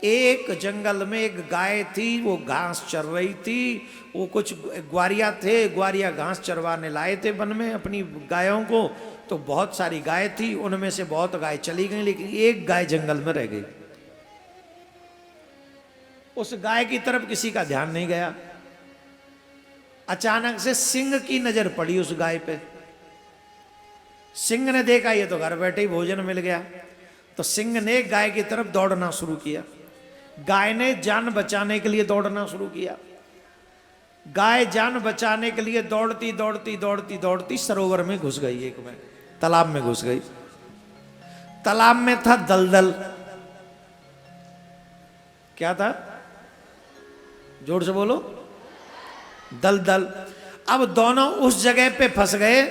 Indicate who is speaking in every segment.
Speaker 1: एक जंगल में एक गाय थी, वो घास चर रही थी। वो कुछ ग्वारिया थे, ग्वारिया घास चरवाने लाए थे वन में अपनी गायों को। तो बहुत सारी गाय थी, उनमें से बहुत गाय चली गई, लेकिन एक गाय जंगल में रह गई। उस गाय की तरफ किसी का ध्यान नहीं गया। अचानक से सिंह की नजर पड़ी उस गाय पे। सिंह ने देखा ये तो घर बैठे ही भोजन मिल गया, तो सिंह ने गाय की तरफ दौड़ना शुरू किया। गाय ने जान बचाने के लिए दौड़ना शुरू किया। गाय जान बचाने के लिए दौड़ती दौड़ती दौड़ती दौड़ती सरोवर में घुस गई, एक में तालाब में घुस गई। तालाब में था दलदल। क्या था? जोर से बोलो। दलदल। अब दोनों उस जगह पे फंस गए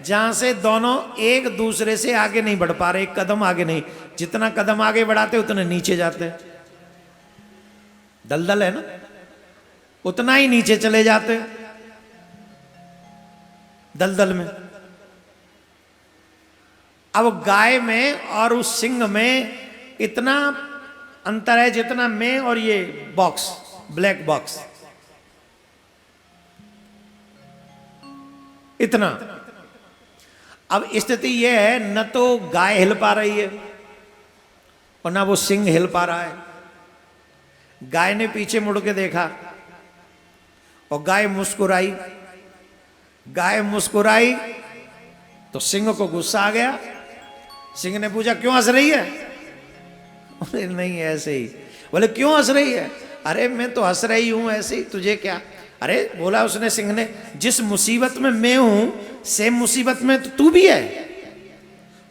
Speaker 1: जहां से दोनों एक दूसरे से आगे नहीं बढ़ पा रहे, एक कदम आगे नहीं। जितना कदम आगे बढ़ाते उतने नीचे जाते। दलदल है ना, उतना ही नीचे चले जाते दलदल में। अब गाय में और उस सिंह में इतना अंतर है जितना मैं और ये बॉक्स, ब्लैक बॉक्स, इतना। अब स्थिति यह है, न तो गाय हिल पा रही है और ना वो सिंह हिल पा रहा है। गाय ने पीछे मुड़ के देखा और गाय मुस्कुराई। गाय मुस्कुराई तो सिंह को गुस्सा आ गया। सिंह ने पूछा क्यों हंस रही है? बोले नहीं ऐसे ही। बोले क्यों हंस रही है? अरे मैं तो हंस रही हूं ऐसे ही, तुझे क्या? अरे बोला उसने, सिंह ने, जिस मुसीबत में मैं हूं सेम मुसीबत में तो तू भी है।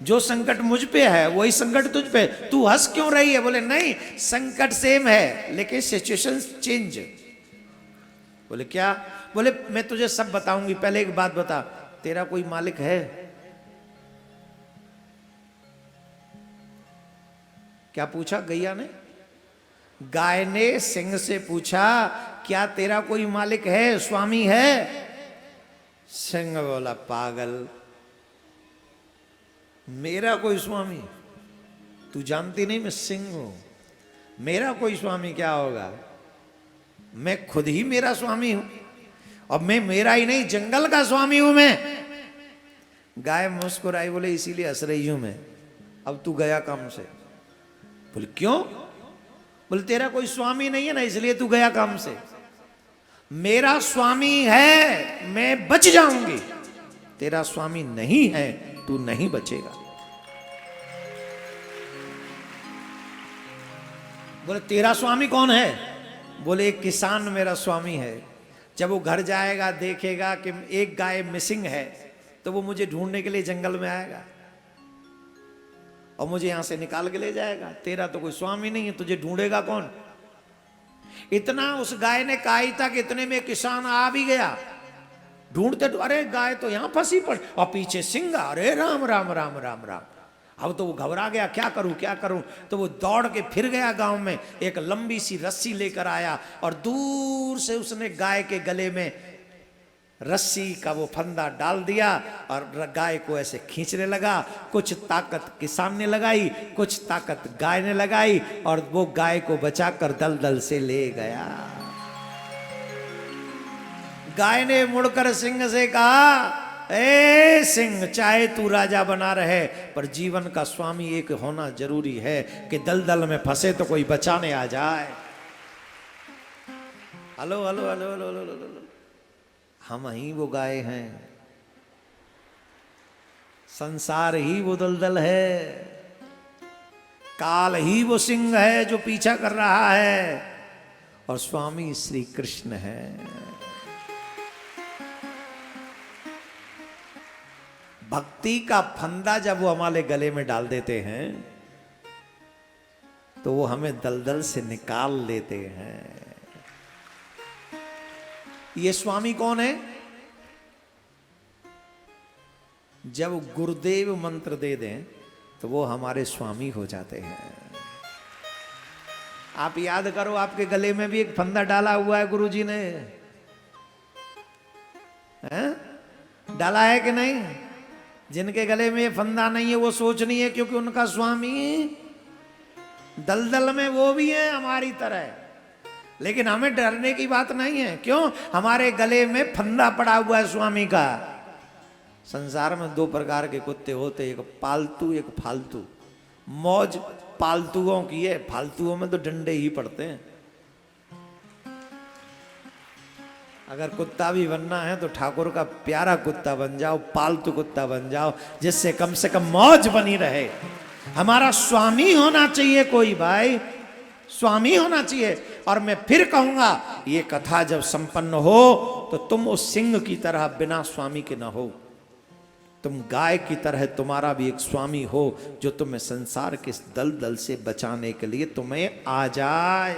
Speaker 1: जो संकट मुझ पे है वही संकट तुझ पे, तू हंस क्यों रही है? बोले नहीं, संकट सेम है लेकिन सिचुएशन चेंज। बोले क्या? बोले मैं तुझे सब बताऊंगी, पहले एक बात बता, तेरा कोई मालिक है? क्या पूछा गैया ने? गाय ने सिंह से पूछा क्या तेरा कोई मालिक है, स्वामी है? सिंह बोला पागल, मेरा कोई स्वामी? तू जानती नहीं मैं सिंह हूं, मेरा कोई स्वामी क्या होगा? मैं खुद ही मेरा स्वामी हूं, और मैं मेरा ही नहीं जंगल का स्वामी हूं मैं। गाय मुस्कुराई, बोले इसीलिए हंस रही हूं मैं, अब तू गया काम से। बोले क्यों? बोले तेरा कोई स्वामी नहीं है ना, इसलिए तू गया काम से। मेरा स्वामी है, मैं बच जाऊंगी। तेरा स्वामी नहीं है, तू नहीं बचेगा। बोले तेरा स्वामी कौन है? बोले एक किसान मेरा स्वामी है। जब वो घर जाएगा देखेगा कि एक गाय मिसिंग है तो वो मुझे ढूंढने के लिए जंगल में आएगा और मुझे यहां से निकाल के ले जाएगा। तेरा तो कोई स्वामी नहीं है, तुझे ढूंढेगा कौन? इतना उस गाय ने कहा ही था कि इतने में किसान आ भी गया। ढूंढते अरे गाय तो यहां फंसी पड़ी और पीछे सिंह, अरे राम राम राम राम राम। अब तो वो घबरा गया, क्या करूं क्या करूं। तो वो दौड़ के फिर गया गांव में, एक लंबी सी रस्सी लेकर आया और दूर से उसने गाय के गले में रस्सी का वो फंदा डाल दिया और गाय को ऐसे खींचने लगा। कुछ ताकत किसान ने लगाई, कुछ ताकत गाय ने लगाई और वो गाय को बचाकर दलदल से ले गया। गाय ने मुड़कर सिंह से कहा, ए सिंह, चाहे तू राजा बना रहे पर जीवन का स्वामी एक होना जरूरी है कि दलदल में फंसे तो कोई बचाने आ जाए। Hello hello hello hello hello hello, हम ही वो गाय हैं, संसार ही वो दलदल है, काल ही वो सिंह है जो पीछा कर रहा है और स्वामी श्री कृष्ण है। भक्ति का फंदा जब वो हमारे गले में डाल देते हैं तो वो हमें दलदल से निकाल लेते हैं। ये स्वामी कौन है? जब गुरुदेव मंत्र दे दें तो वो हमारे स्वामी हो जाते हैं। आप याद करो, आपके गले में भी एक फंदा डाला हुआ है गुरुजी ने, हैं? डाला है कि नहीं? जिनके गले में फंदा नहीं है वो सोच नहीं है क्योंकि उनका स्वामी दलदल में वो भी हैं हमारी तरह, लेकिन हमें डरने की बात नहीं है। क्यों? हमारे गले में फंदा पड़ा हुआ है स्वामी का। संसार में दो प्रकार के कुत्ते होते, एक पालतू एक फालतू। मौज पालतुओं की है, फालतुओं में तो डंडे ही पड़ते हैं। अगर कुत्ता भी बनना है तो ठाकुर का प्यारा कुत्ता बन जाओ, पालतू कुत्ता बन जाओ, जिससे कम से कम मौज बनी रहे। हमारा स्वामी होना चाहिए कोई भाई, स्वामी होना चाहिए। और मैं फिर कहूंगा, ये कथा जब संपन्न हो तो तुम उस सिंह की तरह बिना स्वामी के ना हो, तुम गाय की तरह तुम्हारा भी एक स्वामी हो, जो तुम्हें संसार के इस दलदल से बचाने के लिए तुम्हें आ जाए।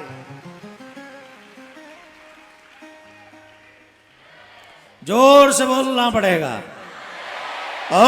Speaker 1: जोर से बोलना पड़ेगा। ओ